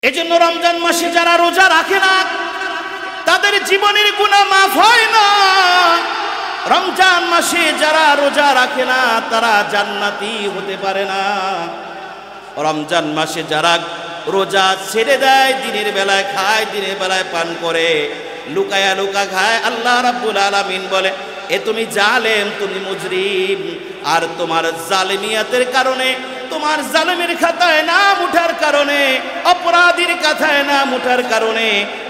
এজন্য রমজান মাসে যারা রোজা রাখে না তাদের জীবনের গুনাহ মাফ হয় না। রমজান মাসে যারা রোজা রাখে না তারা জান্নাতি হতে পারে না। রমজান মাসে যারা রোজা ছেড়ে দেয়, দিনের বেলায় খায়, দিনের বেলায় পান করে, লুকায়া লুকা খায়, আল্লাহ রাব্বুল আলামিন বলে এ তুমি জালেম, তুমি মুজরিম। আর তোমার জালিমিয়াতের কারণে, তোমার জালিমের খাতায় নাম উঠার কারণে, অপরাধীর খাতায় নাম উঠার কারণে,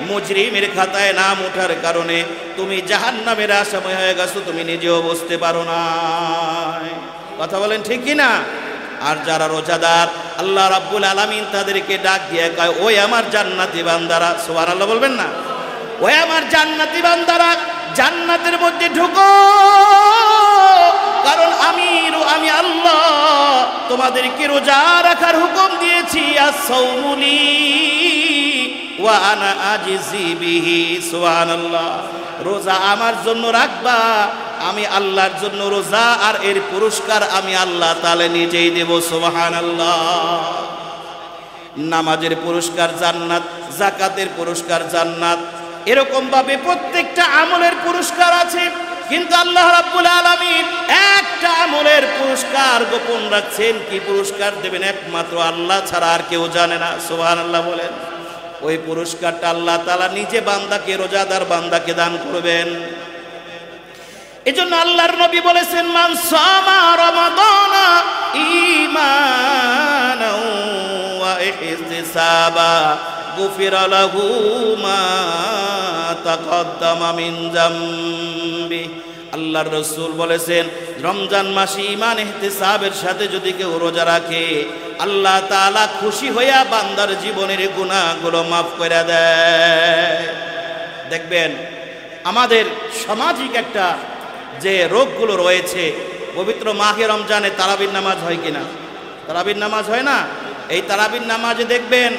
মুজরিমের খাতায় নাম উঠার কারণে তুমি জাহান্নামের আসামি হয়ে গেছো, তুমি নিজেও বুঝতে পারো না। কথা বলেন ঠিক কি না? আর যারা রোজাদার, আল্লাহ রাব্বুল আলামিন তাদেরকে ডাক দিয়ে কয় ওই আমার জান্নাতি বান্দারা, সুবহানাল্লাহ বলবেন না? ওই আমার জান্নাতি বান্দারা, জান্নাতের মধ্যে ঢুকো, কারণ আমি আল্লাহ তোমাদেরকে রোজা রাখার হুকুম দিয়েছি। as-সাওমুলি ওয়া আনা আজিজি বিহি, সুবহানাল্লাহ। রোজা আমার জন্য রাখবা, আমি আল্লাহর জন্য রোজা, আর এর পুরস্কার আমি আল্লাহ তাআলা নিজেই দেব, সুবহানাল্লাহ। নামাজের পুরস্কার জান্নাত, যাকাতের পুরস্কার জান্নাত, এরকম ভাবে প্রত্যেকটা আমলের পুরস্কার আছে। কিন্তু আল্লাহ রাব্বুল আলামিন একটা আমলের পুরস্কার গোপন রাখছেন। কি পুরস্কার দেবেন একমাত্র আল্লাহ ছাড়া আর কেউ জানে না, সুবহানাল্লাহ বলেন। ওই পুরস্কারটা আল্লাহ তাআলা নিজে বান্দাকে, রোজাদার বান্দাকে দান করবেন। এজন্য আল্লাহর নবী বলেছেন মান সামা রমাদানা ঈমানাও ওয়া ইহতিসাবা গুফিরা লাহু মা তাকদ্দামা মিন যামবি। আল্লাহর রাসূল বলেছেন রমজান মাসে ঈমান ইহতিসাবের সাথে যদি কেউ রোজা রাখে, আল্লাহ তাআলা খুশি হইয়া বান্দার জীবনের গুনাহগুলো মাফ করে দেয়। দেখবেন আমাদের সামাজিক একটা যে রোগগুলো রয়েছে, পবিত্র মাহে রমজানে তারাবির নামাজ হয় কিনা? তারাবির নামাজ হয় না? এই তারাবির নামাজে দেখবেন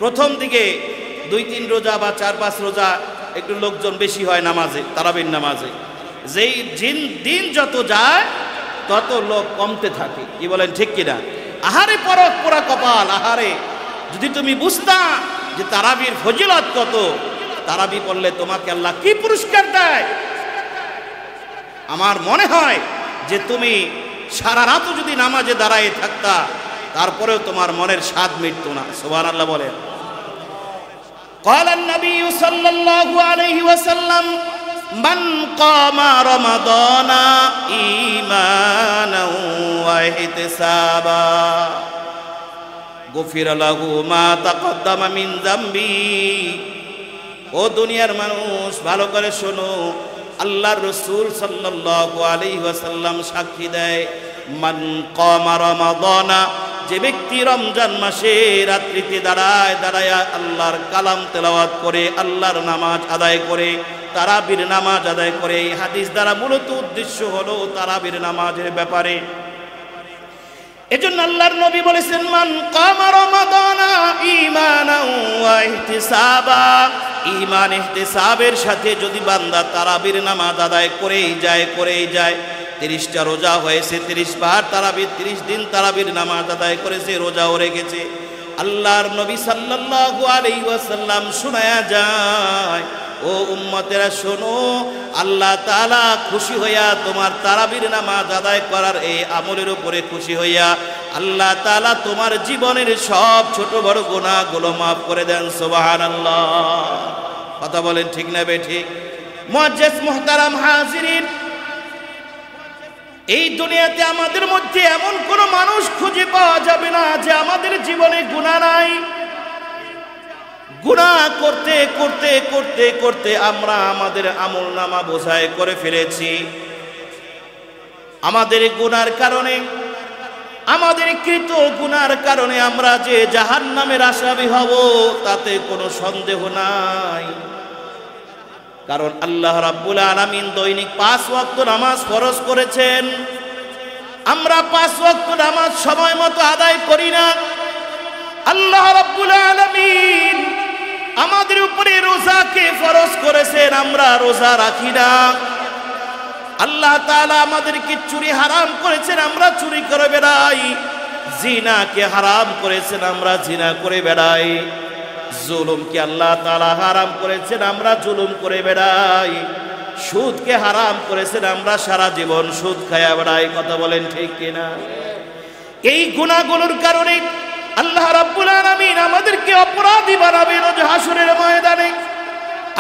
প্রথম দিকে 2-3 রোজা বা 4-5 রোজা একটু লোকজন বেশি হয় নামাজে, তারাবির নামাজে। যেই দিন যত যায় তত লোক কমতে থাকে। কি বলেন ঠিক কিনা? আহারে পরক পোড়া কপাল, আহারে যদি তুমি বুঝতা যে তারাবির ফজিলত কত, তারাবি পড়লে তোমাকে আল্লাহ কি পুরস্কার দেয়। আমার মনে হয় যে তুমি সারা রাতও যদি নামাজে দাঁড়ায় থাকতা, তারপরেও তোমার মনের স্বাদ মিটতো না, সুবহানাল্লাহ বলেন। قال النبي صلى الله عليه وسلم من قام رمضان إيمانا واحتسابا غفر له ما تقدم من ذنبه। ও দুনিয়ার মানুষ ভালো করে শোনো, আল্লাহর রাসূল সাল্লাল্লাহু আলাইহি ওয়াসাল্লাম সাক্ষী দেয় মান কামা রমাদানা, যে ব্যক্তি রমজান মাসে রাত্রিতে দাঁড়ায় দাঁড়ায় আল্লাহর কালাম তেলাওয়াত করে, আল্লাহর নামাজ আদায় করে, তারাবির নামাজ আদায় করে। এই হাদিস দ্বারা মূলত উদ্দেশ্য হলো তারাবির নামাজের ব্যাপারে। এজন্য আল্লাহর নবী বলেছেন মান কামা রমাদানা ঈমানাও ওয়া ইহতিসাবা, ঈমান ইহতিসাবের সাথে যদি বান্দা তারাবির নামাজ আদায় করেই যায় 30টা রোজা হয়েছে, 30 বার তারাবি, 30 দিন তারাবির নামাজ আদায় করেছে, রোজাও রেখেছে, আল্লাহর নবী সাল্লাল্লাহু আলাইহি ওয়াসাল্লাম শোনায়া যায় ও উম্মতেরা শোনো, আল্লাহ তাআলা খুশি হইয়া তোমার তারাবির নামাজ আদায় করার এই আমলের উপরে খুশি হইয়া আল্লাহ তাআলা তোমার জীবনের সব ছোট বড় গুনাহগুলো মাফ করে দেন, সুবহানাল্লাহ। কথা বলেন ঠিক না বেঠিক? মুআজ্জাজ মুহতারাম হাজিরিন, এই দুনিয়াতে আমাদের মধ্যে এমন কোন মানুষ খুঁজে পাওয়া যাবে না যে আমাদের জীবনে গুনাহ নাই। গুনাহ করতে করতে করতে করতে আমরা আমাদের আমলনামা বোঝাই করে ফেলেছি। আমাদের গুনার কারণে, আমাদের কৃত গুনার কারণে আমরা যে জাহান্নামের আসামি হব তাতে কোনো সন্দেহ নাই। কারণ আল্লাহ রাব্বুল আলামিন দৈনিক 5 ওয়াক্ত নামাজ ফরজ করেছেন। আমরা 5 ওয়াক্ত নামাজ সময় মতো আদায় করি না। আল্লাহ রাব্বুল আলামিন আমাদের উপরে রোজাকে ফরজ করেছেন, আমরা রোজা রাখি না। আল্লাহ তাআলা আমাদেরকে চুরি হারাম করেছেন, আমরা চুরি করে বেড়াই। জিনাকে হারাম করেছেন, আমরা জিনা করে বেড়াই। জুলুমকে আল্লাহ তাআলা হারাম করেছেন, আমরা জুলুম করে বেড়াই। সুদকে হারাম করেছেন, আমরা সারা জীবন সুদ খায়া বেড়াই। কথা বলেন ঠিক কিনা? এই গুনাহগুলোর কারণে আল্লাহ রাব্বুল আলামিন আমাদেরকে অপরাধী বানাবেন রোজ হাসরের ময়দানে।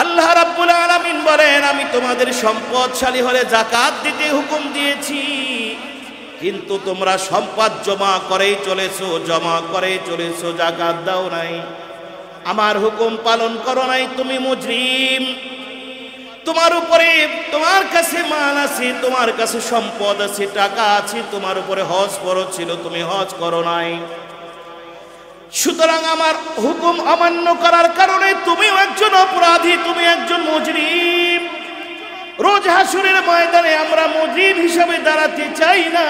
আল্লাহ রাব্বুল আলামিন বলেন, আমি তোমাদের সম্পদশালী হলে যাকাত দিতে হুকুম দিয়েছি, কিন্তু তোমরা সম্পদ জমা করেই চলেছো, যাকাত দাও নাই, আমার হুকুম পালন করো নাই। তুমি মুজরিম। তোমার উপরে, তোমার কাছে মাল আছে, তোমার কাছে সম্পদ আছে, টাকা আছে, তোমার উপরে হজ ফরজ ছিল, তুমি হজ করো নাই। সুতরাং আমার হুকুম অমান্য করার কারণে তুমিও একজন অপরাধী, তুমি একজন মুজরিম। রোজ হাসরের ময়দানে আমরা মুজরিম হিসাবে দাঁড়াতে চাই না।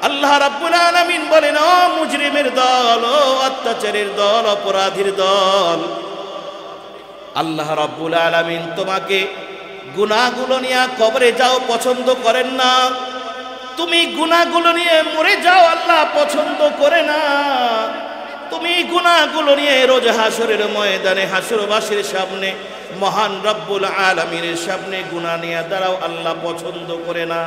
আল্লাহ রাব্বুল আলামিন বলেন, ও মুজরিমের দল, ও অত্যাচারের দল, অপরাধীর দল, আল্লাহ রাব্বুল আলামিন তোমাকে গুনাহগুলো নিয়ে কবরে যাও পছন্দ করেন না। তুমি গুনাহগুলো নিয়ে মরে যাও, আল্লাহ পছন্দ করে না। তুমি গুনাহগুলো নিয়ে রোজ হাসরের ময়দানে হাসরবাসীর সামনে, মহান রব্বুল আলামিনের সামনে গুনাহ নিয়ে দাঁড়াও, আল্লাহ পছন্দ করে না।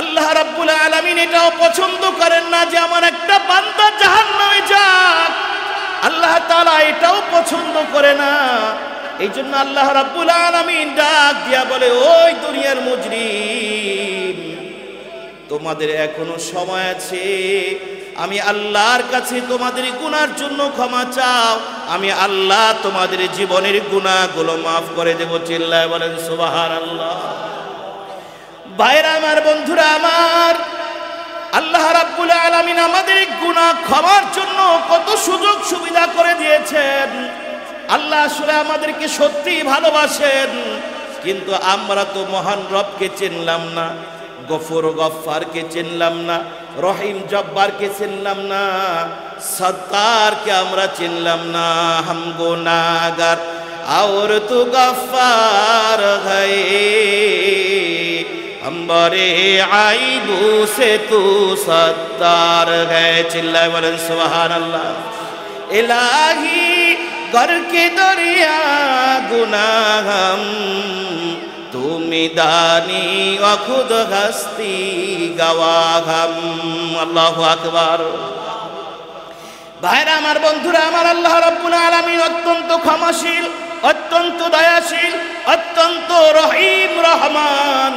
আল্লাহ রাব্বুল আলামিন এটাও পছন্দ করেন না যে আমার একটা বান্দা জাহান্নামে যাক। আল্লাহ তাআলা এটাও পছন্দ করে না। এই জন্য আল্লাহ রাব্বুল আলামিন ডাক দিয়া বলে, ওই দুনিয়ার মুজরিম, তোমাদের এখনো সময় আছে। আমি আল্লাহর কাছে তোমাদের গুনার জন্য ক্ষমা চাও, আমি আল্লাহ তোমাদের জীবনের গুনাহগুলো মাফ করে দেব। চিল্লায় বলেন সুবহানাল্লাহ। ভাইরা আমার, বন্ধুরা আমার, আল্লাহ রাব্বুল আলামিন আমাদের গুনাহ ক্ষমার জন্য কত সুযোগ সুবিধা করে দিয়েছেন। আল্লাহ আসলে আমাদেরকে সত্যি ভালোবাসেন, কিন্তু আমরা তো মহান রবকে চিনলাম না, গফুর গফফারকে চিনলাম না, রহিম জব্বারকে চিনলাম না, সত্তারকে আমরা চিনলাম না। হাম গুনাহগার और तू गफ्फार है, अंबरे आईबू से तू सत्तार है। चिल्लाए बोलें सुभान अल्लाह। इलाही कर के दरिया गुनाहम, তুমি দানি ও খুদ হস্তি গওয়াহম। আল্লাহু আকবার। ভাইরা আমার, বন্ধুরা আমার, আল্লাহ রাব্বুল আলামিন অত্যন্ত ক্ষমাশীল, অত্যন্ত দয়াশীল, অত্যন্ত রহিম রহমান।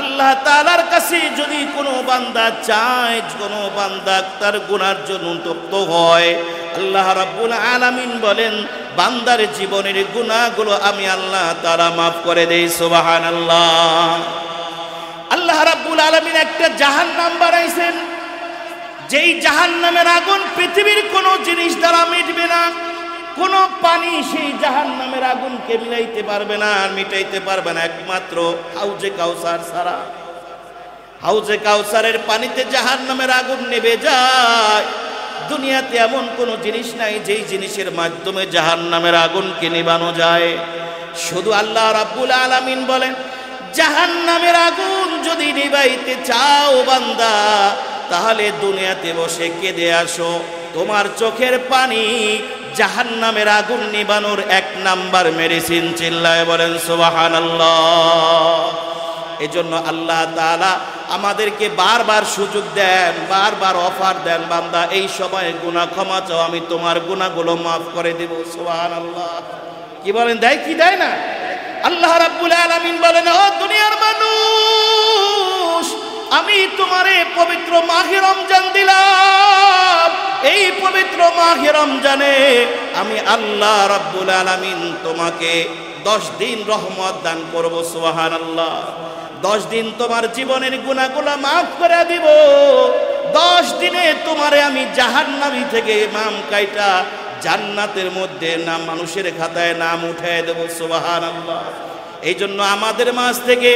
আল্লাহ তাআলার কাছে যদি কোনো বান্দা চায়, কোনো বান্দা তার গুনার জন্য তপ্ত হয়, আল্লাহ রাব্বুল আলামিন বলেন, বান্দার জীবনের গুনাহগুলো আমি আল্লাহ তাআলা মাফ করে দেই। সুবহানাল্লাহ। আল্লাহ রাব্বুল আলামিন একটা জাহান্নাম বানাইছেন, যেই জাহান্নামের আগুন পৃথিবীর কোনো জিনিস দ্বারা মিটবে না। কোনো পানি সেই জাহান্নামের আগুনকে মিলাইতে পারবে না, আর মিটাইতে পারবে না, একমাত্র হাউজে কাউসার ছাড়া। হাউজে কাউসারের পানিতে জাহান্নামের আগুন নেভে যায়। দুনিয়াতে এমন কোনো জিনিস নাই যেই জিনিসের মাধ্যমে জাহান্নামের আগুনকে নিভানো যায়। শুধু আল্লাহ রাব্বুল আলামিন বলেন, জাহান্নামের আগুন যদি নিভাইতে চাও বান্দা, তাহলে দুনিয়াতে বসে কেঁদে আসো। তোমার চোখের পানি জাহান্নামের আগুন নিভানোর 1 নাম্বার মেডিসিন। চিল্লায় বলেন সুবহানাল্লাহ। এজন্য আল্লাহ তাআলা আমাদেরকে বারবার সুযোগ দেন, বারবার অফার দেন, বান্দা এই সময় গুনাহ ক্ষমা চাও, আমি তোমার গুনাহগুলো মাফ করে দেব। সুবহানাল্লাহ। কি বলেন, দেয় কি দেয় না? আল্লাহ রাব্বুল আলামিন বলেন, ও দুনিয়ার মানুষ, আমি তোমারে পবিত্র মাহে রমজান দিলাম। এই পবিত্র মাহে রমজানে আমি আল্লাহ রাব্বুল আলামিন তোমাকে 10 দিন রহমত দান করব। সুবহানাল্লাহ। 10 দিন তোমার জীবনের গুনাহগুলো মাফ করে দিব। 10 দিনে তোমারে আমি জাহান্নামী থেকে ইমাম কাইটা জান্নাতের মধ্যে নাম, মানুষের খাতায় নাম উঠায় দেব। সুবহানাল্লাহ। এই জন্য আমাদের মাঝ থেকে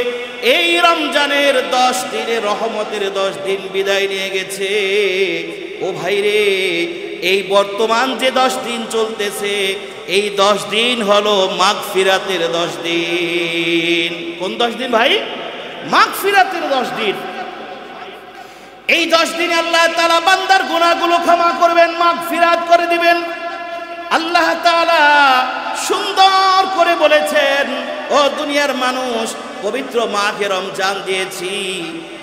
এই রমজানের 10 দিনে রহমতের 10 দিন বিদায় নিয়ে গেছে। ও ভাইরে, এই বর্তমান যে 10 দিন চলতেছে, এই 10 দিন হলো মাগফিরাতের 10 দিন। কোন 10 দিন ভাই? মাগফিরাতের 10 দিন। এই 10 দিনে আল্লাহ তাআলা বান্দার গুনাহগুলো ক্ষমা করবেন, মাগফিরাত করে দিবেন। আল্লাহ তাআলা সুন্দর করে বলেছেন, ও দুনিয়ার মানুষ, পবিত্র মাহে রমজান দিয়েছি,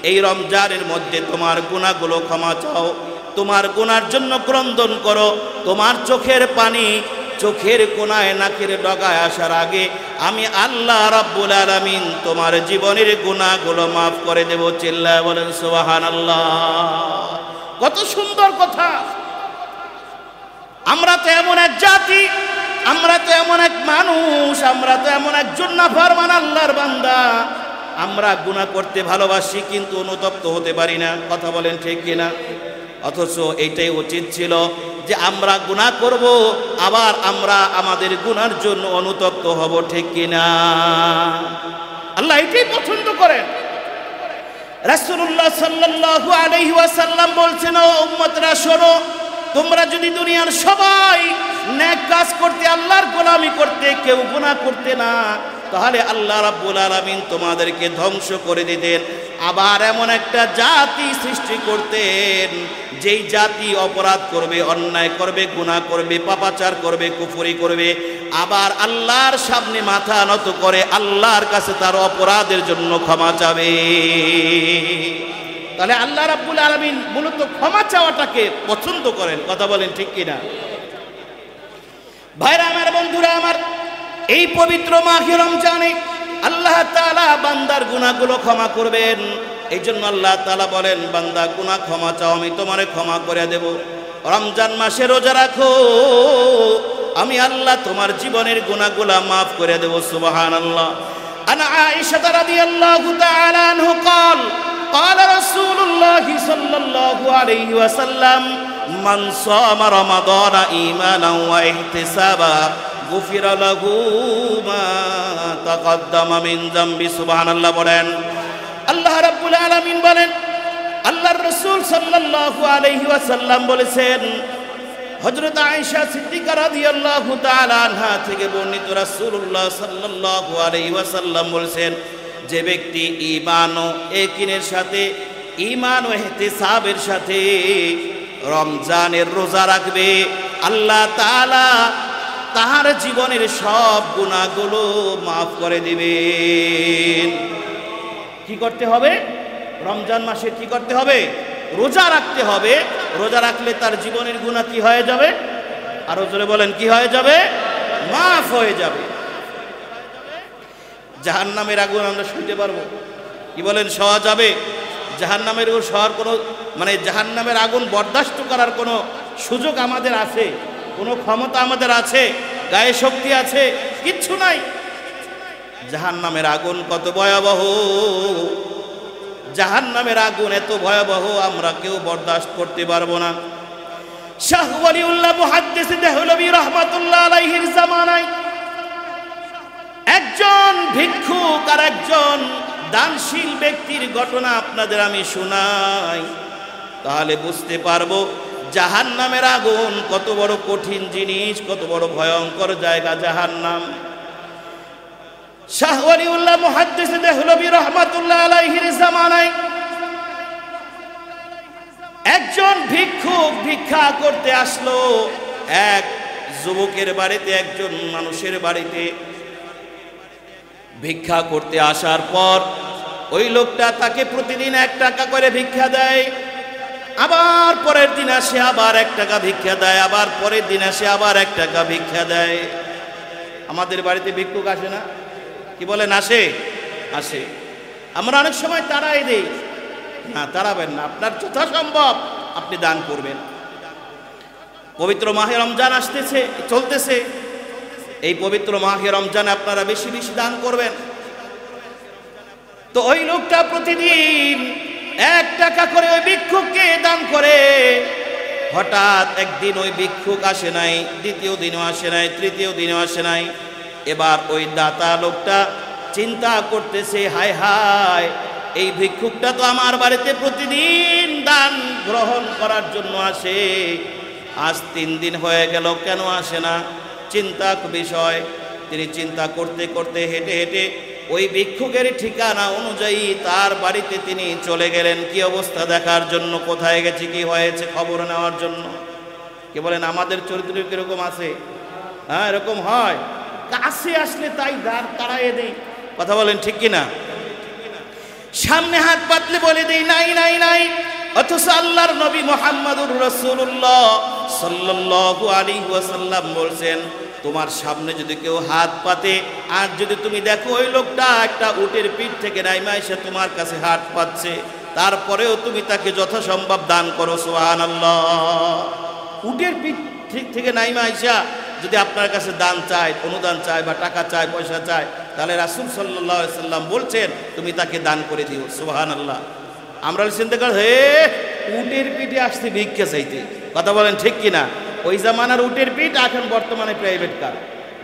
এই রমজানের মধ্যে তোমার গুনাহগুলো ক্ষমা চাও, তোমার গুনার জন্য ক্রন্দন করো। তোমার চোখের পানি চোখের কোনায় নাকের ডগায় আসার আগে আমি আল্লাহ রাব্বুল আলামিন তোমার জীবনের গুনাহগুলো মাফ করে দেব। চিল্লায় বলেন সুবহানাল্লাহ। কত সুন্দর কথা। আমরা তো এমন এক জাতি, আমরা তো এমন এক মানুষ, আমরা তো এমন একজন নাফরমান আল্লাহর বান্দা, আমরা গুনাহ করতে ভালোবাসি কিন্তু অনুতপ্ত হতে পারি না। কথা বলেন ঠিক কিনা? অথচ এইটাই উচিত ছিল যে আমরা গুনাহ করব, আবার আমরা আমাদের গুনার জন্য অনুতপ্ত হব, ঠিক কিনা? আল্লাহ এটাই পছন্দ করেন। রাসূলুল্লাহ সাল্লাল্লাহু আলাইহি ওয়াসাল্লাম বলছেন, ও উম্মতরা শোনো, তোমরা যদি দুনিয়ার সবাই নেক কাজ করতে, আল্লাহর গোলামি করতে, কেউ গুনাহ করতে না, তাহলে আল্লাহ রাব্বুল আলামিন তোমাদেরকে ধ্বংস করে দিতেন। আবার এমন একটা জাতি সৃষ্টি করতেন যেই জাতি অপরাধ করবে, অন্যায় করবে, গুনাহ করবে, পাপাচার করবে, কুফরি করবে, আবার আল্লাহর সামনে মাথা নত করে আল্লাহর কাছে তার অপরাধের জন্য ক্ষমা চাবে। তাহলে আল্লাহ রাব্বুল আলামিন মূলত ক্ষমা চাওয়াটাকে পছন্দ করেন। কথা বলেন ঠিক কিনা? ভাইরা আমার, বন্ধুরা আমার, এই পবিত্র মাহে রমজানে আল্লাহ তাআলা বান্দার গুনাহগুলো ক্ষমা করবেন। এই জন্য আল্লাহ তাআলা বলেন, বান্দা গুনাহ ক্ষমা চাও, আমি তোমারে ক্ষমা করে দেব। রমজান মাসে রোজা রাখো, আমি আল্লাহ তোমার জীবনের গুনাহগুলো মাফ করে দেব। সুবহানাল্লাহ। আন আয়েশা রাদিয়াল্লাহু তাআলা আনহু قال قال رسول الله صلى الله عليه وسلم من صام رمضان إيمانا واحتسابا غفر له ما تقدم من ذنبه। সুবহানাল্লাহ বলেন। আল্লাহ রাব্বুল আলামিন বলেন, আল্লাহর রাসূল সাল্লাল্লাহু আলাইহি ওয়াসাল্লাম বলেছেন, হযরত আয়েশা সিদ্দিকা রাদিয়াল্লাহু তাআলা আনহা থেকে বর্ণিত, রাসূলুল্লাহ সাল্লাল্লাহু আলাইহি ওয়াসাল্লাম বলেছেন, যে ব্যক্তি ঈমান ও ইয়াকিনের সাথে, ঈমান ও ইহতিসাবের সাথে রমজানের রোজা রাখবে, আল্লাহ তাআলা তাহার জীবনের সব গুনাহগুলো মাফ করে দিবেন। কি করতে হবে? রমজান মাসে কি করতে হবে? রোজা রাখতে হবে। রোজা রাখলে তার জীবনের গুনাহ কি হয়ে যাবে? আরো জোরে বলেন, কি হয়ে যাবে? মাফ হয়ে যাবে। জাহান্নামের আগুন আমরা শুনতে পারবো? কি বলেন, সওয়া যাবে? জাহান্নামের সওয়ার কোনো মানে জাহান্নামের আগুন বরদাস্ত করার কোনো সুযোগ আমাদের আছে? কোনো ক্ষমতা আমাদের আছে? গায়ে শক্তি আছে? কিচ্ছু নাই। জাহান্নামের আগুন কত ভয়াবহ! জাহান্নামের আগুন এত ভয়াবহ, আমরা কেউ বরদাস্ত করতে পারবো না। শাহ ওয়ালিউল্লাহ মুহাদ্দিস দেহলভী রাহমাতুল্লাহ আলাইহির জামানায় একজন ভিক্ষুক আর একজন দানশীল ব্যক্তির ঘটনা আপনাদের আমি শোনাই, তাহলে বুঝতে পারবো জাহান্নামের আগুন কত বড় কঠিন জিনিস, কত বড় ভয়ঙ্কর জায়গা জাহান্নাম। শাহ ওয়ালিউল্লাহ মুহাদ্দিস দেহলভী রাহমাতুল্লাহ আলাইহির জামানায় একজন ভিক্ষুক ভিক্ষা করতে আসলো এক যুবকের বাড়িতে, একজন মানুষের বাড়িতে। ভিক্ষা করতে আসার পর ওই লোকটা তাকে প্রতিদিন 1 টাকা করে ভিক্ষা দেয়, আবার পরের দিন আসে আবার 1 টাকা ভিক্ষা দেয়, আবার পরের দিন আসে আবার 1 টাকা ভিক্ষা দেয়। আমাদের বাড়িতে ভিক্ষুক আসে না? কি বলেন, আসে? আসে। আমরা অনেক সময় তাড়াই দেই না, তাড়াবেন না, আপনার যথাসম্ভব আপনি দান করবেন। পবিত্র মাহে রমজান আসতেছে, চলতেছে, এই পবিত্র মাহে রমজানে আপনারা বেশি বেশি দান করবেন। তো ওই লোকটা প্রতিদিন 1 টাকা করে ওই ভিক্ষুককে দান করে। হঠাৎ একদিন ওই ভিক্ষুক আসে নাই, দ্বিতীয় দিনও আসে নাই, তৃতীয় দিনও আসে নাই। এবার ওই দাতা লোকটা চিন্তা করতেছে, হায় হায়, এই ভিক্ষুকটা তো আমার বাড়িতে প্রতিদিন দান গ্রহণ করার জন্য আসে, আজ 3 দিন হয়ে গেল, কেন আসে না? চিন্তা বিষয়। তিনি চিন্তা করতে করতে হেঁটে হেঁটে ওই ভিক্ষুকের ঠিকানা অনুযায়ী তার বাড়িতে তিনি চলে গেলেন কি অবস্থা দেখার জন্য, কোথায় গেছে, কি হয়েছে খবর নেওয়ার জন্য। কে বলেন আমাদের চরিত্র কিরকম আছে? হ্যাঁ, এরকম হয়, কাছে আসলে তাই দাঁড় তাড়াইয়ে দেই। কথা বলেন ঠিক কিনা? সামনে হাত পাতলে বলে দেই নাই নাই নাই, অথচ আল্লাহর নবী মুহাম্মদুর রাসূলুল্লাহ সাল্লাল্লাহু আলাইহি ওয়াসাল্লাম বলছেন, তোমার সামনে যদি কেউ হাত পাতে আর যদি তুমি দেখো ওই লোকটা একটা উটের পিঠ থেকে নাইমা এসে তোমার কাছে হাত পাচ্ছে, তারপরেও তুমি তাকে যথাসম্ভব দান করো। সুবহানাল্লাহ। উটের পিঠ থেকে নাইমা আইসা যদি আপনার কাছে দান চায়, অনুদান চায় বা টাকা চায়, পয়সা চায়, তাহলে রাসূল সাল্লাল্লাহু আলাইহি ওয়াসাল্লাম বলছেন তুমি তাকে দান করে দিও। সুবহানাল্লাহ। আমরা চিন্তা করি হে উটের পিঠে আসতে ভিক্ষা চাইতে। কথা বলেন ঠিক কিনা? ওই জামানার উটের পিঠ, এখন বর্তমানে প্রাইভেট কার।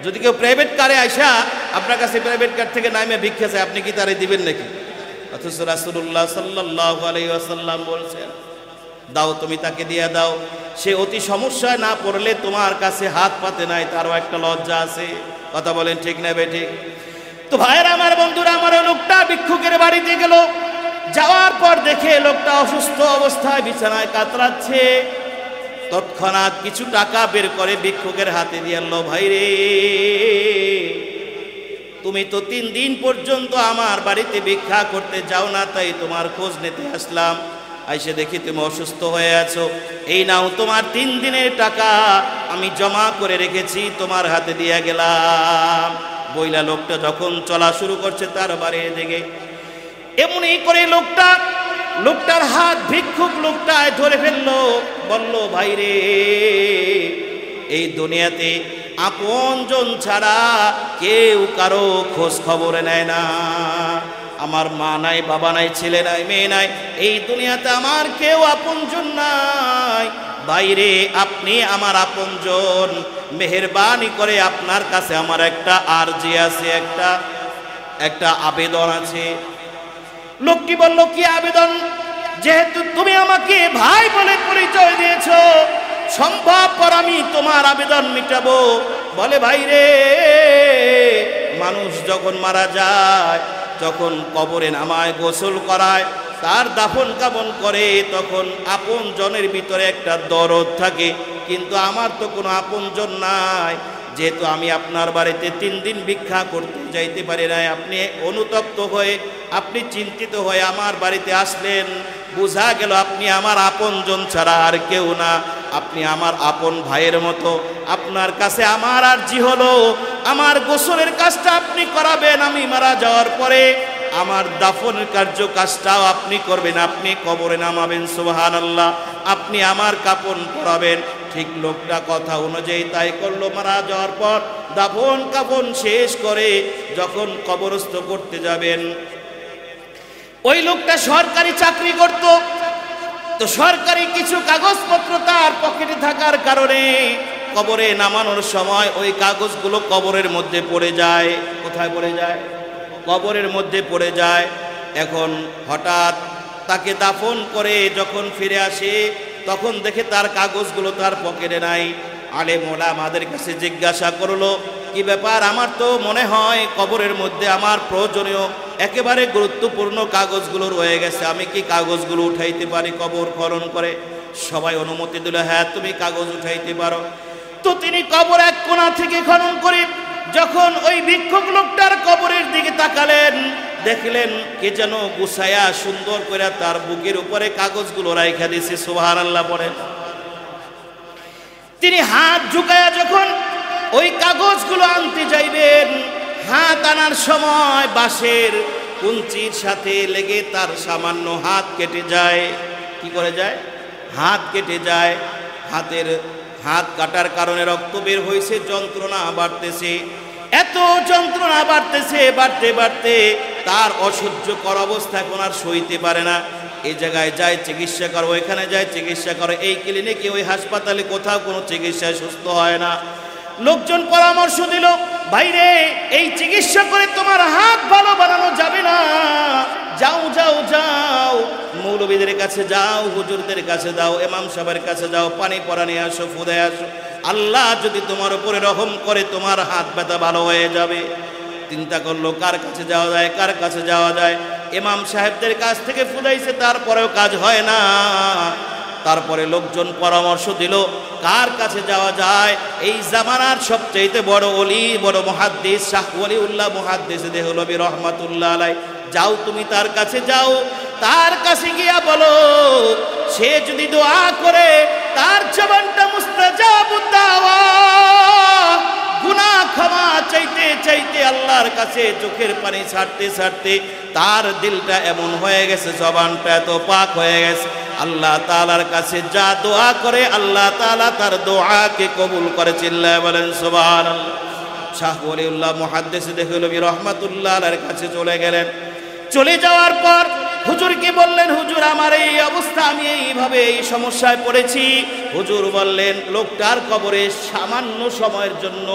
যদি কেউ প্রাইভেট কারে আইসা আপনার কাছে প্রাইভেট কার থেকে নামে ভিক্ষা চায়, আপনি কি তারে দিবেন নাকি? অথচ রাসূলুল্লাহ সাল্লাল্লাহু আলাইহি ওয়াসাল্লাম বলছেন দাও, তুমি তাকে দিয়ে দাও। সে অতি সমস্যায় না পড়লে তোমার কাছে হাত পাতে নাই, তারও একটা লজ্জা আছে। কথা বলেন ঠিক না বেঠিক? তো ভাইয়েরা আমার, বন্ধুরা আমার, লোকটা ভিক্ষুকের বাড়িতে গেল। যাওয়ার পর দেখে লোকটা অসুস্থ অবস্থায় বিছানায় কাতরাচ্ছে। তৎক্ষণাৎ কিছু টাকা বের করে ভিক্ষুকের হাতে দিয়ে আনলো। ভাই রে, তুমি তো 3 দিন পর্যন্ত আমার বাড়িতে ভিক্ষা করতে যাও না, তাই তোমার খোঁজ নিতে আসলাম। আইসে দেখি তুমি অসুস্থ হয়ে আছো, এই নাও তোমার 3 দিনের টাকা আমি জমা করে রেখেছি, তোমার হাতে দিয়ে গেলাম। বইলা লোকটা যখন চলা শুরু করছে তার বাড়ির দিকে, এমনই করে লোকটার হাত ভিক্ষুক লোকটায় ধরে ফেললো। বলল ভাই রে, এই দুনিয়াতে আপনজন ছাড়া কেউ কারো খোঁজ খবর নেয় না। আমার মা নাই, বাবা নাই, ছেলে নাই, মেয়ে নাই, এই দুনিয়াতে আমার কেউ আপনজন নাই। বাইরে আপনি আমার আপনজন, মেহেরবানি করে আপনার কাছে আমার একটা আরজি আছে, একটা আবেদন আছে। লোকটি বলল কি আবেদন? যেহেতু তুমি আমাকে ভাই বলে পরিচয় দিয়েছো, সম্ভবপর আমি তোমার আবেদন মিটাবো। বলে ভাই রে, মানুষ যখন মারা যায়, যখন কবরে নামায়, গোসল করায়, তার দাফন কাফন করে, তখন আপন জনের ভিতরে একটা দরদ থাকে, কিন্তু আমার তো কোনো আপন জন নাই। যেহেতু আমি আপনার বাড়িতে 3 দিন ভিক্ষা করতে যাইতে পারি নাই, আপনি অনুতপ্ত হয়ে, আপনি চিন্তিত হয়ে আমার বাড়িতে আসলেন। বোঝা গেল আপনি আমার আপন জন ছাড়া আর কেউ না, আপনি আমার আপন ভাইয়ের মতো। আপনার কাছে আমার আরজি হলো, আমার গোসলের কাজটা আপনি করাবেন, আমি মারা যাওয়ার পরে আমার দাফনের কাজটাও আপনি করবেন, আপনি কবরে নামাবেন। সুবহানাল্লাহ। আপনি আমার কাফন পরাবেন। ঠিক লোকটা কথা অনুযায়ী তাই করলো। মারা যাওয়ার পর দাফন কাফন শেষ করে যখন কবরস্থ করতে যাবেন, ওই লোকটা সরকারি চাকরি করত, তো সরকারি কিছু কাগজপত্র তার পকেটে থাকার কারণে কবরে নামানোর সময় ওই কাগজগুলো কবরের মধ্যে পড়ে যায়। কোথায় পড়ে যায়? কবরের মধ্যে পড়ে যায়। এখন হঠাৎ তাকে দাফন করে যখন ফিরে আসে, তখন দেখে তার কাগজগুলো তার পকেটে নাই। আলেম ওলামাদের কাছে জিজ্ঞাসা করলো, কি ব্যাপার? আমার তো মনে হয় কবরের মধ্যে আমার প্রয়োজনীয় একেবারে গুরুত্বপূর্ণ কাগজগুলো রয়ে গেছে, আমি কি কাগজগুলো উঠাইতে পারি কবর খনন করে? সবাই অনুমতি দিল, হ্যাঁ তুমি কাগজ উঠাইতে পারো। তো তিনি কবর এক কোণা থেকে খনন করে যখন ওই ভিক্ষুক লোকটার কবরের দিকে তাকালেন, দেখলেন কে যেন গুছায়া সুন্দর করে তার বুকের উপরে কাগজগুলো রাইখা দিয়েছে। সুবহানাল্লাহ পড়েন। তিনি হাত ঝুঁকায়া যখন ওই কাগজগুলো আনতে যাইবেন, হাত আনার সময় বাঁশের কুঞ্চির সাথে লেগে তার সামান্য হাত কেটে যায়। কি করে যায়? হাত কেটে যায়। হাত কাটার কারণে রক্ত বের হয়েছে, যন্ত্রণা বাড়তেছে। এত যন্ত্রণা বাড়তেছে, বাড়তে বাড়তে তার অসহ্যকর অবস্থা এখন আর সইতে পারে না। এই জায়গায় যায় চিকিৎসা করো, ওইখানে যায় চিকিৎসা করো, এই ক্লিনিকে ওই হাসপাতালে কোথাও কোনো চিকিৎসায় সুস্থ হয় না। লোকজন পরামর্শ দিল, ভাইরে এই চিকিৎসা করে তোমার হাত ভালো বানানো যাবে না, যাও যাও যাও, মৌলবীদের কাছে যাও, হুজুরদের কাছে যাও, ইমাম সাহেবের কাছে যাও, পানি পরা নিয়ে আসো, ফুদায় আসো, আল্লাহ যদি তোমার উপরে রহম করে তোমার হাত ব্যথা ভালো হয়ে যাবে। চিন্তা করলো কার কাছে যাওয়া যায়, কার কাছে যাওয়া যায়। ইমাম সাহেবদের কাছ থেকে ফুদাইছে, তারপরেও কাজ হয় না। তারপরে লোকজন পরামর্শ দিল কার কাছে যাওয়া যায়। এই জামানার সবচেয়ে বড় ওলি, বড় মুহাদ্দিস শাহ ওলিউল্লাহ মুহাদ্দিস দেহলভী রহমাতুল্লাহ আলাইহি, যাও তুমি তার কাছে যাও, তার কাছে গিয়া বলো সে যদি দোয়া করে তার জবানটা মুস্তাজাবুদ দাওয়া, গুনাহ ক্ষমা চাইতে চাইতে আল্লাহর কাছে চোখের পানি ছাড়তে ছাড়তে তার দিলটা এমন হয়ে গেছে, জবানটা এত পাক হয়ে গেছে, আল্লাহ তাআলার কাছে যা দোয়া করে আল্লাহ তাআলা তার দোয়াকে কবুল করে। চিল্লায় বলেন সুবহানাল্লাহ। শাহ ওলিউল্লাহ মুহাদ্দিস দেহলভী রহমাতুল্লাহ আলাইহির কাছে চলে গেলেন। চলে যাওয়ার পর হুজুরকে বললেন, হুজুর আমার এই অবস্থা, আমি এইভাবে এই সমস্যায় পড়েছি। হুজুর বললেন লোকটার কবরে সামান্য সময়ের জন্য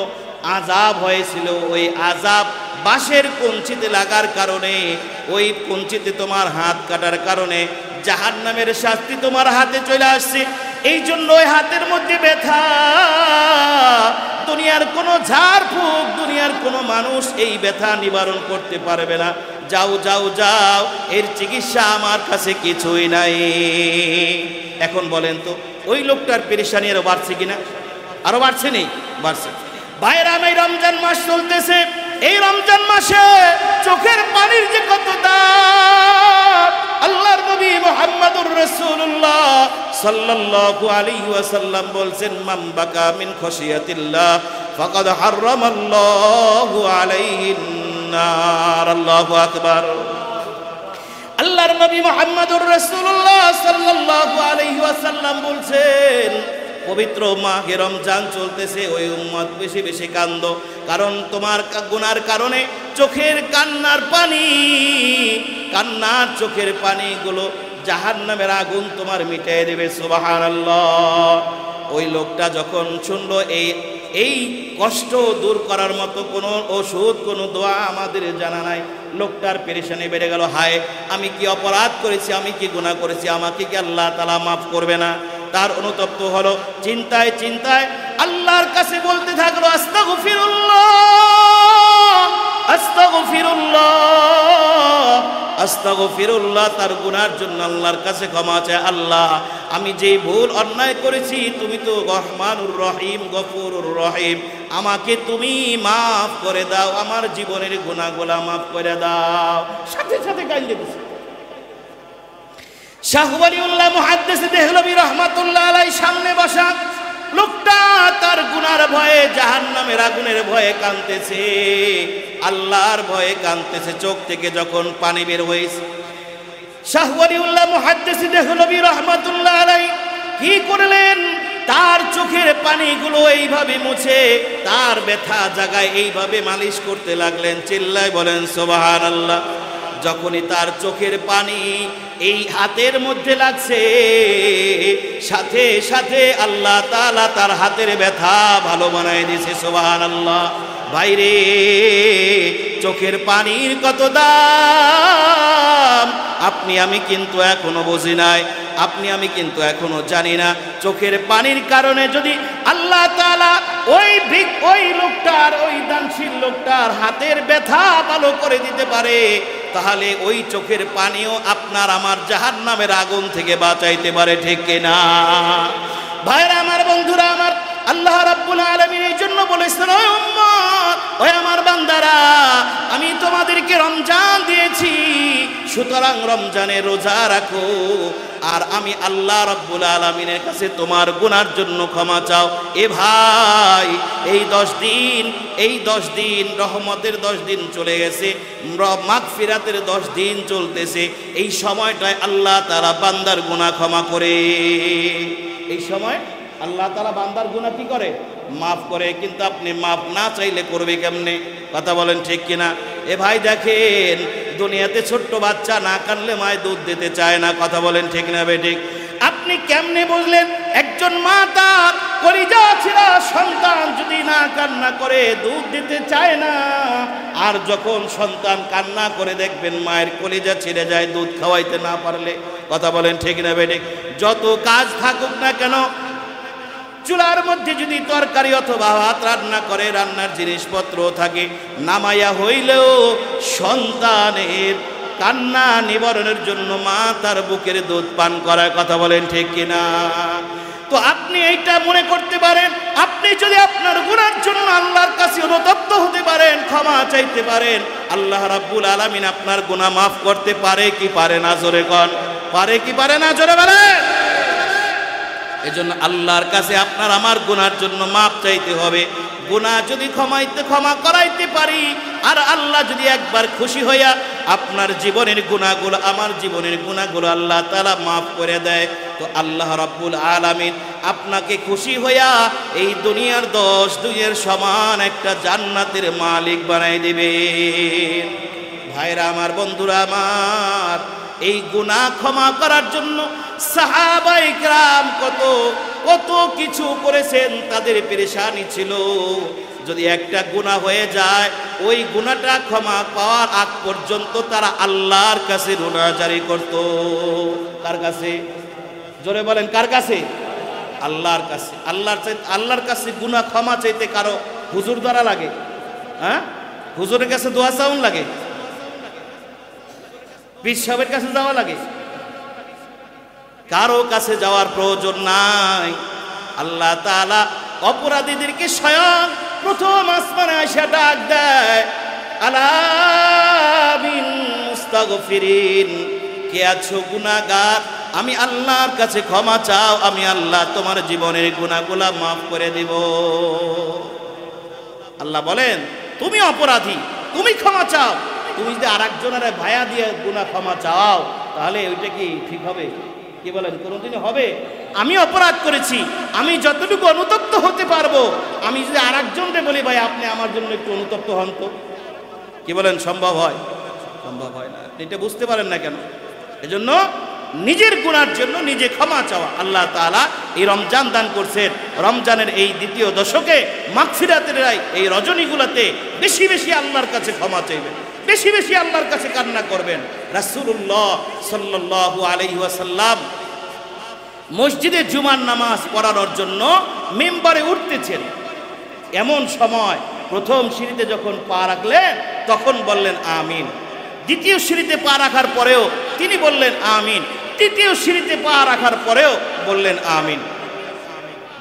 আযাব হয়েছিল, ওই আযাব বাঁশের কঞ্চিতে লাগার কারণে, ওই কঞ্চিতে তোমার হাত কাটার কারণে জাহান্নামের শাস্তি তোমার হাতে চলে আসছে, এই জন্য ওই হাতের মধ্যে ব্যথা। দুনিয়ার কোনো ঝাড়ফুঁক, দুনিয়ার কোনো মানুষ এই ব্যথা নিবারণ করতে পারবে না। যাও যাও যাও, এর চিকিৎসা আমার কাছে কিছুই নাই। এখন বলেন তো ওই লোকটার পেরেশানি আরো বাড়ছে কিনা? আরো বাড়ছে নি? বাড়ছে। ভাইরা, এই রমজান মাস চলতেছে, এই রমজান মাসে চোখের পানির যে কত দাম, আল্লাহর নবী মুহাম্মদুর রাসূলুল্লাহ সাল্লাল্লাহু আলাইহি ওয়াসাল্লাম বলছেন, মান বাকা মিন খাশিয়াতিল্লাহ ফাকাদ হারামাল্লাহু আলাইহিন নার। আল্লাহু আকবার। আল্লাহর নবী মুহাম্মদুর রাসূলুল্লাহ সাল্লাল্লাহু আলাইহি ওয়াসাল্লাম বলছেন, পবিত্র মাহে রমজান চলতেছে, ওই উম্মত বেশি বেশি কান্দো, কারণ তোমার গুনার কারণে চোখের কান্নার পানি, কান্নার চোখের পানিগুলো জাহান্নামের আগুন তোমার মিটিয়ে দেবে। সুবহানাল্লাহ। ওই লোকটা যখন শুনলো এই কষ্ট দূর করার মতো কোনো ওষুধ, কোনো দোয়া আমাদের জানা নাই, লোকটার পেরেশানি বেড়ে গেল। হায়, আমি কি অপরাধ করেছি, আমি কি গুনাহ করেছি, আমাকে কি আল্লাহ তাআলা মাফ করবে না? তার অনুতপ্ত হলো, চিন্তায় চিন্তায় আল্লাহর কাছে বলতে থাকলো, আস্তাগফিরুল্লাহ আস্তাগফিরুল্লাহ আস্তাগফিরুল্লাহ। তার গুনার জন্য আল্লাহর কাছে ক্ষমা চায়, আল্লাহ আমি যেই ভুল অন্যায় করেছি, তুমি তো রহমানুর রহিম, গফুরুর রহিম, আমাকে তুমি মাফ করে দাও, আমার জীবনের গুনাহগুলো মাফ করে দাও। সাথে সাথে কাঁদে দিছে। শাহ ওলিউল্লাহ মুহাদ্দিস দেহলভী রহমাতুল্লাহ আলাইহি সামনে বসা লোকটা তার গুনার ভয়ে, জাহান্নামের আগুনের ভয়ে কাঁদতেছে, আল্লাহর ভয়ে কাঁদতেছে, চোখ থেকে যখন পানি বের হয়েছে। শাহ ওলিউল্লাহ মুহাদ্দিস দেহলভী রহমাতুল্লাহ আলাইহি কি করলেন? তার চোখের পানিগুলো এইভাবে মুছে তার ব্যথা জায়গায় এইভাবে মালিশ করতে লাগলেন। চিল্লায় বলেন সুবহানাল্লাহ। যখনই তার চোখের পানি এই হাতের মধ্যে লাগছে, সাথে সাথে আল্লাহ তাআলা তার হাতের ব্যথা ভালো বানায় দিয়েছে। সুবহানাল্লাহ। ভাইরে, চোখের পানির কত দাম আপনি আমি কিন্তু এখনো বুঝি নাই, আপনি আমি কিন্তু এখনো জানি না। চোখের পানির কারণে যদি আল্লাহ তাআলা ওই লোকটার, ওই দানশীল লোকটার হাতের ব্যথা ভালো করে দিতে পারে, তাহলে ওই চোখের পানিও আপনার আমার জাহান্নামের আগুন থেকে বাঁচাইতে পারে, ঠিক কিনা? ভাইরা আমার, বন্ধুরা আমার, আল্লাহ রাব্বুল আলামিন এই জন্য বলেছেন, ওই উম্মত, ওই আমার বান্দারা, আমি তোমাদেরকে রমজান দিয়েছি, সুতরাং রমজানে রোজা রাখো, আর আমি আল্লাহ রাব্বুল আলামিনের কাছে তোমার গুনার জন্য ক্ষমা চাও। এ ভাই, এই 10 দিন রহমতের 10 দিন চলে গেছে, মাগফিরাতের 10 দিন চলতেছে। এই সময়টায় আল্লাহ তাআলা বান্দার গুনাহ ক্ষমা করে, এই সময় আল্লাহ তাআলা বান্দার গুনাহ কি করে? মাফ করে। কিন্তু আপনি মাফ না চাইলে করবে কেমনে? কথা বলেন, ঠিক কিনা? এ ভাই দেখেন, দুনিয়াতে ছোট্ট বাচ্চা না কানলে মায় দুধ দিতে চায় না। কথা বলেন, ঠিক না বেঠিক? আপনি কেমনে বুঝলেন একজন মা তার কলিজা ছিঁড়া সন্তান যদি না কান্না করে দুধ দিতে চায় না, আর যখন সন্তান কান্না করে দেখবেন মায়ের কলিজা ছিঁড়ে যায় দুধ খাওয়াইতে না পারলে? কথা বলেন, ঠিক না বেঠিক? যত কাজ থাকুক না কেন, চুলার মধ্যে যদি তরকারি অথবা ভাত রান্না করে, রান্নার জিনিসপত্র থাকে, নামাইয়া হইলেও সন্তানের কান্না নিবারণের জন্য মা তার বুকের দুধ পান করার কথা বলেন, ঠিক কিনা? তো আপনি এইটা মনে করতে পারেন, আপনি যদি আপনার গুনার জন্য আল্লাহর কাছে অনুতপ্ত হতে পারেন, ক্ষমা চাইতে পারেন, আল্লাহ রাব্বুল আলামিন আপনার গুনাহ মাফ করতে পারে কি পারে না? জোরে কোন, পারে কি পারে না? জোরে বলেন। এজন্য আল্লাহর কাছে আপনার আমার গুনার জন্য মাফ চাইতে হবে। গুনাহ যদি ক্ষমা করাইতে পারি, আর আল্লাহ যদি একবার খুশি হইয়া আপনার জীবনের গুনাহগুলো, আমার জীবনের গুনাহগুলো আল্লাহ তাআলা মাফ করে দেয়, তো আল্লাহ রাব্বুল আলামিন আপনাকে খুশি হইয়া এই দুনিয়ার 10 দুনিয়ার সমান একটা জান্নাতের মালিক বানাই দিবে। ভাইরা আমার, বন্ধুরা আমার, এই গুনাহ ক্ষমা করার জন্য সাহাবায়ে কেরাম কত কিছু করেছেন, তাদের পেরেশানি ছিল। যদি একটা গুনাহ হয়ে যায়, ওই গুনাহটা ক্ষমা পাওয়ার আগ পর্যন্ত তারা আল্লাহর কাছে রোনাজারি করত। কার কাছে? জোরে বলেন, কার কাছে? আল্লাহর কাছে। আল্লাহর কাছে গুনাহ ক্ষমা চাইতে কারো হুজুর দ্বারা লাগে? হ্যাঁ, হুজুরের কাছে দোয়া চাউন লাগে? পীর সাহেবের কাছে যাওয়া লাগে? কারো কাছে যাওয়ার প্রয়োজন নাই। আল্লাহ তাআলা অপরাধীদেরকে স্বয়ং প্রথম আসমানে এসে ডাক দেয়, আলা মিন মুস্তাগফিরিন, কে আছো গুনাহগার, আমি আল্লাহর কাছে ক্ষমা চাও, আমি আল্লাহ তোমার জীবনের গুনাহগুলা মাফ করে দেব। আল্লাহ বলেন, তুমি অপরাধী, তুমি ক্ষমা চাও। তুমি যদি আরেকজনের ভায়া দিয়ে গুনাহ ক্ষমা চাও, তাহলে ওইটা কি ঠিক হবে? কি বলেন, কোনোদিনই হবে? আমি অপরাধ করেছি, আমি যতটুকু অনুতপ্ত হতে পারবো, আমি যদি আরেকজনকে বলি, ভাই আপনি আমার জন্য একটু অনুতপ্ত হন তো, কি বলেন, সম্ভব হয়? সম্ভব হয় না। এটা বুঝতে পারেন না কেন? এজন্য নিজের গুনার জন্য নিজে ক্ষমা চাওয়া। আল্লাহ তাআলা এই রমজান দান করছেন, রমজানের এই দ্বিতীয় দশকে মাগফিরাতের এই রজনীগুলোতে বেশি বেশি আল্লাহর কাছে ক্ষমা চাইবেন, বেশি বেশি আল্লাহর কাছে কান্না করবেন। রাসূলুল্লাহ সাল্লাল্লাহু আলাইহি ওয়াসাল্লাম মসজিদে জুমার নামাজ পড়ানোর জন্য মিম্বরে উঠতেছেন। এমন সময় প্রথম সিঁড়িতে যখন পা রাখলেন, তখন বললেন আমিন। দ্বিতীয় সিঁড়িতে পা রাখার পরেও তিনি বললেন আমিন। তৃতীয় সিঁড়িতে পা রাখার পরেও বললেন আমিন।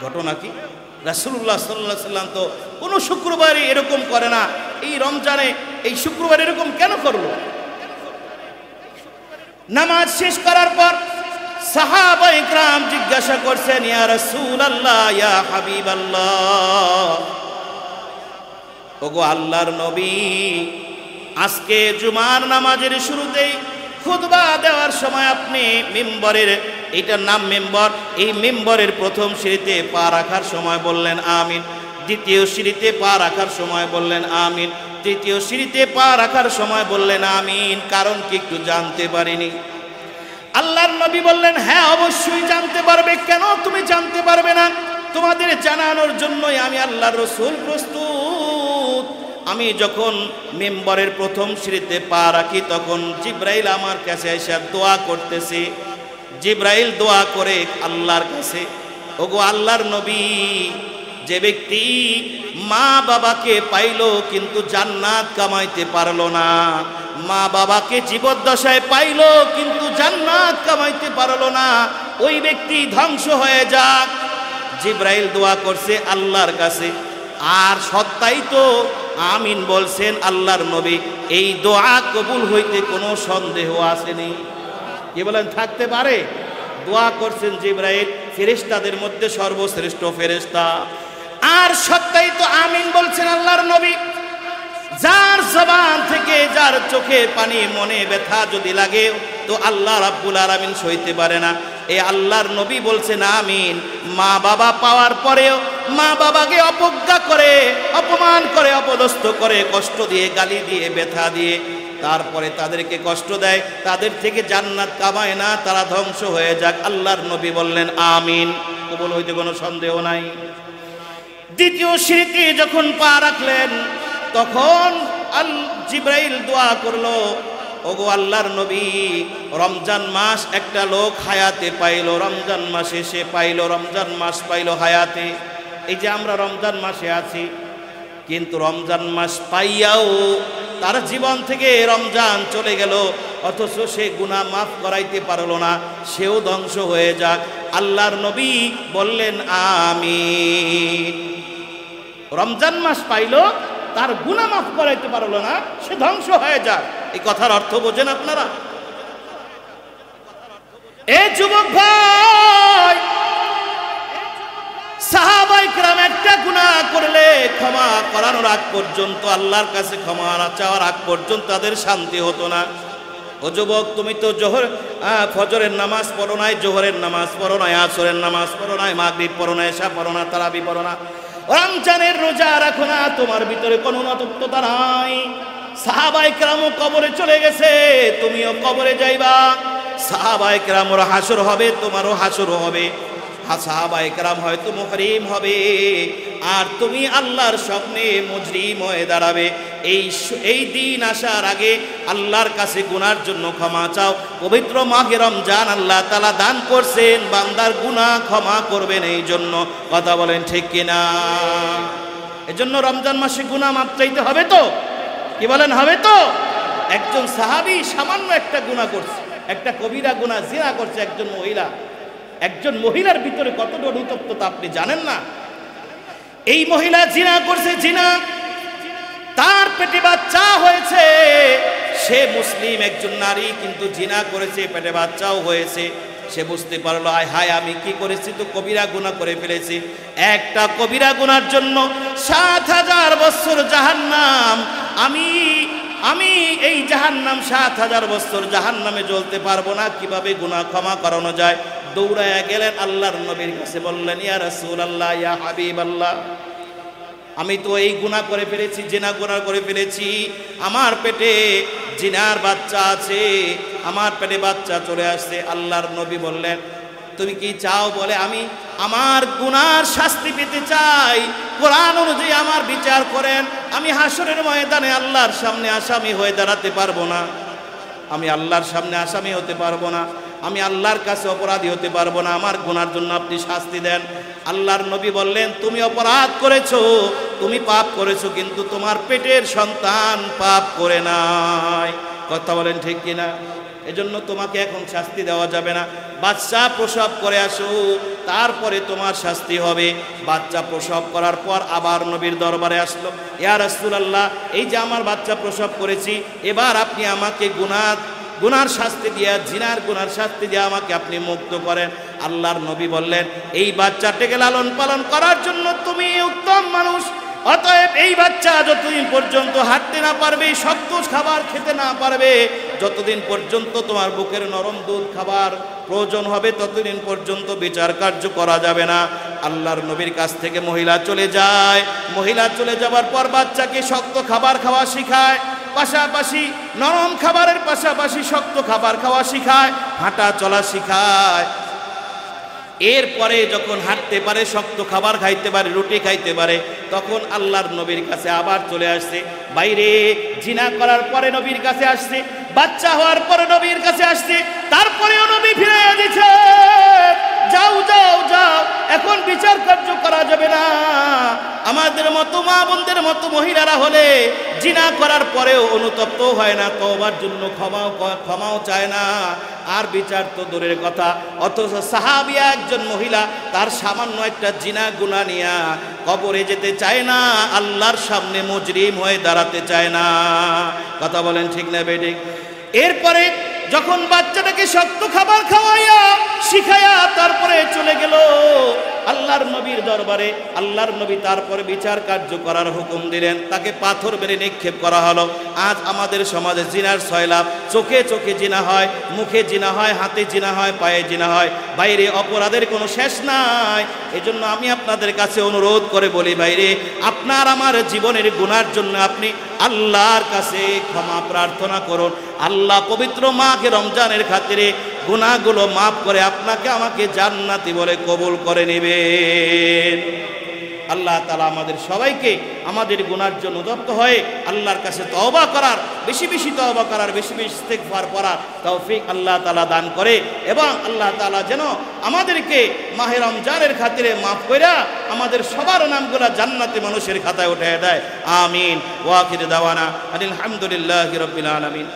ঘটনা কি? রাসূলুল্লাহ সাল্লাল্লাহু আলাইহি ওয়াসাল্লাম তো কোনো শুক্রবারই এরকম করে না, এই রমজানে এই শুক্রবার এরকম কেন করলো? নামাজ শেষ করার পর সাহাবায়ে কেরাম জিজ্ঞাসা করছেন, ইয়া রাসূলুল্লাহ, ইয়া হাবিবাল্লাহ, ওগো আল্লাহর নবী, আজকে জুমার নামাজের শুরুতেই খুতবা দেওয়ার সময় আপনি মিম্বরের, এইটার নাম মিম্বর, এই মিম্বরের প্রথম সিঁড়িতে পা রাখার সময় বললেন আমিন, দ্বিতীয় সিঁড়িতে পা রাখার সময় বললেন আমিন, তৃতীয় সিঁড়িতে পা রাখার সময় বললেন আমিন। কারণ কি একটু জানতে পারিনি? আল্লাহর নবী বললেন, হ্যাঁ অবশ্যই জানতে পারবে। কেন তুমি জানতে পারবে না? তোমাদের জানানোর জন্যই আমি আল্লাহর রাসূল প্রস্তুত। আমি যখন মিম্বরের প্রথম সিঁড়িতে পা রাখি, তখন জিবরাইল আমার কাছে এসে দোয়া করতেছে। জিবরাইল দোয়া করে আল্লাহর কাছে, ওগো আল্লাহর নবী, যে ব্যক্তি মা বাবাকে পাইলো কিন্তু জান্নাত কামাইতে পারলো না, মা বাবাকে জীবদ্দশায় পাইলো কিন্তু জান্নাত কামাইতে পারলো না, ওই ব্যক্তি ধ্বংস হয়ে যাক। জিবরাইল দোয়া করছে আল্লাহর কাছে, আর সত্যাই তো আমিন বলছেন আল্লাহর নবী। এই দোয়া কবুল হইতে কোনো সন্দেহ আসেনি। কি বলেন, থাকতে পারে? দোয়া করছেন জিবরাইল, ফেরেশতাদের মধ্যে সর্বশ্রেষ্ঠ ফেরেশতা, আর সত্যাই তো আমিন বলছেন আল্লাহর নবী। যার জবান থেকে, যার চোখে পানি, মনে ব্যথা যদি লাগে, তো আল্লাহ রাব্বুল আলামিন সইতে পারে না। এই আল্লাহর নবী বলছেন আমিন। মা বাবা পাওয়ার পরেও মা বাবাকে অবজ্ঞা করে, অপমান করে, অপদস্থ করে, কষ্ট দিয়ে, গালি দিয়ে, ব্যথা দিয়ে, তারপরে তাদেরকে কষ্ট দেয়, তাদের থেকে জান্নাত কামায় না, তারা ধ্বংস হয়ে যাক। আল্লাহর নবী বললেন আমিন, কবুল হইতে কোনো সন্দেহ নাই। দ্বিতীয় সিঁড়িতে যখন পা রাখলেন, তখন জিবরাইল দোয়া করলো, ওগো আল্লাহর নবী, রমজান মাস একটা লোক হায়াতে পাইল, রমজান মাসে সে পাইল, রমজান মাস পাইল হায়াতে। এই যে আমরা রমজান মাসে আছি, কিন্তু রমজান মাস পাইয়াও তার জীবন থেকে রমজান চলে গেল, অথচ সে গুনাহ মাফ করাইতে পারল না, সেও ধ্বংস হয়ে যাক। আল্লাহর নবী বললেন আমিন। রমজান মাস পাইল, তার গুনাহ মাফ করাইতে পারল না, সে ধ্বংস হয়ে যাক। এই কথার অর্থ বোঝেন আপনারা? এ যুবক ভাই, সাহাবায়ে কেরাম একটা গুনাহ করলে ক্ষমা করানোর আগ পর্যন্ত, আল্লাহর কাছে ক্ষমা চাওয়ার আগ পর্যন্ত তাদের শান্তি হতো না। ও যুবক, তুমি তো ফজরের নামাজ পড়ো নাই, জোহরের নামাজ পড়ো নাই, আসরের নামাজ পড়ো নাই, মাগরিব পড়ো না, এশা পড়ো না, তারাবি পড়ো না, রমজানের রোজা রাখো না, তোমার ভিতরে কোনো নতুনতা নাই। সাহাবায়ে কেরামও কবরে চলে গেছে, তুমিও কবরে যাইবা। সাহাবায়ে কেরামের হাসর হবে, তোমারও হাসর হবে। সাহাবায়ে কেরাম হয়তো মুহরিম হবে, আর তুমি আল্লাহর স্বপ্নে মুজরিম হয়ে দাঁড়াবে। এই দিন আসার আগে আল্লাহর কাছে গুনার জন্য ক্ষমা চাও। পবিত্র মাহে রমজান আল্লাহ তাআলা দান করছেন বান্দার গুনাহ ক্ষমা করবেন, এই জন্য। কথা বলেন ঠিক কিনা? এজন্য রমজান মাসে গুনাহ মাফ চাইতে হবে তো? কি বলেন, হবে তো? একজন সাহাবী সামান্য একটা গুনাহ করছে, একটা কবিরা গুনাহ, জিনা করছে একজন মহিলা। একজন মহিলার ভিতরে কতটা অনুতপ্ততা আপনি জানেন না? এই মহিলা জিনা করছে, জিনা, তার পেটে বাচ্চা হয়েছে। সে মুসলিম একজন নারী, কিন্তু জিনা করেছে, পেটে বাচ্চাও হয়েছে। সে বুঝতে পারলো, আয় হায় আমি কি করেছি, তো কবিরা গুনাহ করে ফেলেছি। একটা কবিরা গুনার জন্য ৭,০০০ বছর জাহান্নাম। আমি এই জাহান্নাম ৭,০০০ বছর জাহান্নামে জ্বলতে পারবো না। কিভাবে গুনাহ ক্ষমা করানো যায়? দৌড়ায়া গেলেন আল্লাহর নবীর কাছে, বললেন ইয়া রাসূলুল্লাহ, ইয়া হাবিবাল্লাহ, আমি তো এই গুনাহ করে ফেলেছি, জিনা গুনাহ করে ফেলেছি। আমার পেটে জিনার বাচ্চা আছে, আমার পেটে বাচ্চা চলে আসছে। আল্লাহর নবী বললেন, তুমি কি চাও? বলে, আমি আমার গুনার শাস্তি পেতে চাই, কোরআন অনুযায়ী আমার বিচার করেন। আমি হাসরের ময়দানে আল্লাহর সামনে আসামি হয়ে দাঁড়াতে পারবো না, আমি আল্লাহর সামনে আসামি হতে পারবো না, আমি আল্লাহর কাছে অপরাধী হতে পারবো না, আমার গুনার জন্য আপনি শাস্তি দেন। আল্লাহর নবী বললেন, তুমি অপরাধ করেছো, তুমি পাপ করেছো, কিন্তু তোমার পেটের সন্তান পাপ করে নাই। কথা বলেন ঠিক কিনা? এজন্য তোমাকে এখন শাস্তি দেওয়া যাবে না। বাচ্চা প্রসব করে আসো, তারপরে তোমার শাস্তি হবে। বাচ্চা প্রসব করার পর আবার নবীর দরবারে আসলো, ইয়া রাসূলুল্লাহ, এই যে আমার বাচ্চা প্রসব করেছি, এবার আপনি আমাকে গুনার শাস্তি দিয়া, জিনার গুনার শাস্তি দিয়া আমাকে আপনি মুক্ত করেন। আল্লাহর নবী বললেন, এই বাচ্চাটাকে লালন পালন করার জন্য তুমি উত্তম মানুষ। অতএব এই বাচ্চা যতদিন পর্যন্ত হাঁটতে না পারবে, শক্ত খাবার খেতে না পারবে, যতদিন পর্যন্ত তোমার বুকের নরম দুধ খাবার প্রয়োজন হবে, ততদিন পর্যন্ত বিচার কার্য করা যাবে না। আল্লাহর নবীর কাছ থেকে মহিলা চলে যায়। মহিলা চলে যাবার পর বাচ্চাকে শক্ত খাবার খাওয়া শিখায়, পাশাপাশি নরম খাবারের পাশাপাশি শক্ত খাবার খাওয়া শিখায়, হাঁটা চলা শিখায়। এরপরে যখন হাঁটতে পারে, শক্ত খাবার খাইতে পারে, রুটি খাইতে পারে, তখন আল্লাহর নবীর কাছে আবার চলে আসছে। বাইরে জিনা করার পরে নবীর কাছে আসছে, বাচ্চা হওয়ার পরে নবীর কাছে আসছে, তারপরেও নবী ফিরাইয়া দিচ্ছে, যাও যাও যাও, এখন বিচার কার্য করা যাবে না। আমাদের মতো মা বোনদের মতো মহিলারা হলে জিনা করার পরেও অনুতপ্ত হয় না, তওবার জন্য ক্ষমাও চায় না, আর বিচার তো দূরের কথা। অথচ সাহাবিয়া একজন মহিলা, তার সামান্য একটা জিনা গুনাহ নিয়া কবরে যেতে চায় না, আল্লাহর সামনে মুজরিম হয়ে দাঁড়াতে চায় না। কথা বলেন ঠিক না বেঠিক? এরপরে যখন বাচ্চাটাকে শক্ত খাবার খাওয়াইয়া শিখাইয়া তারপরে চলে গেল আল্লাহর নবীর দরবারে, আল্লাহর নবী তারপরে বিচার কার্য করার হুকুম দিলেন। তাকে পাথর মেরে নিক্ষেপ করা হলো। আজ আমাদের সমাজে জিনার সয়লাভ, চোখে চোখে জিনা হয়, মুখে জিনা হয়, হাতে জিনা হয়, পায়ে জিনা হয়, বাইরে অপরাধের কোনো শেষ নাই। এজন্য আমি আপনাদের কাছে অনুরোধ করে বলি, বাইরে আপনার আমার জীবনের গুনার জন্য আপনি আল্লাহর কাছে ক্ষমা প্রার্থনা করুন। আল্লাহ পবিত্র মাহে রমজানের খাতিরে গুনাহগুলো মাফ করে আপনাকে আমাকে জান্নাতি বলে কবুল করে নেবেন। আল্লাহ তাআলা আমাদের সবাইকে আমাদের গুনার জন্য উদ্যত হয়ে আল্লাহর কাছে তওবা করার, বেশি বেশি তওবা করার, বেশি বেশি ইস্তিগফার করার তৌফিক আল্লাহ তাআলা দান করে এবং আল্লাহ তাআলা যেন আমাদেরকে মাহে রমজানের খাতিরে মাফ কইরা আমাদের সবার নামগুলা জান্নাতে মানুষের খাতায় উঠিয়ে দেয়। আমিন। ওয়া আখির দাওয়ানা আলহামদুলিল্লাহি রাব্বিল আলামিন।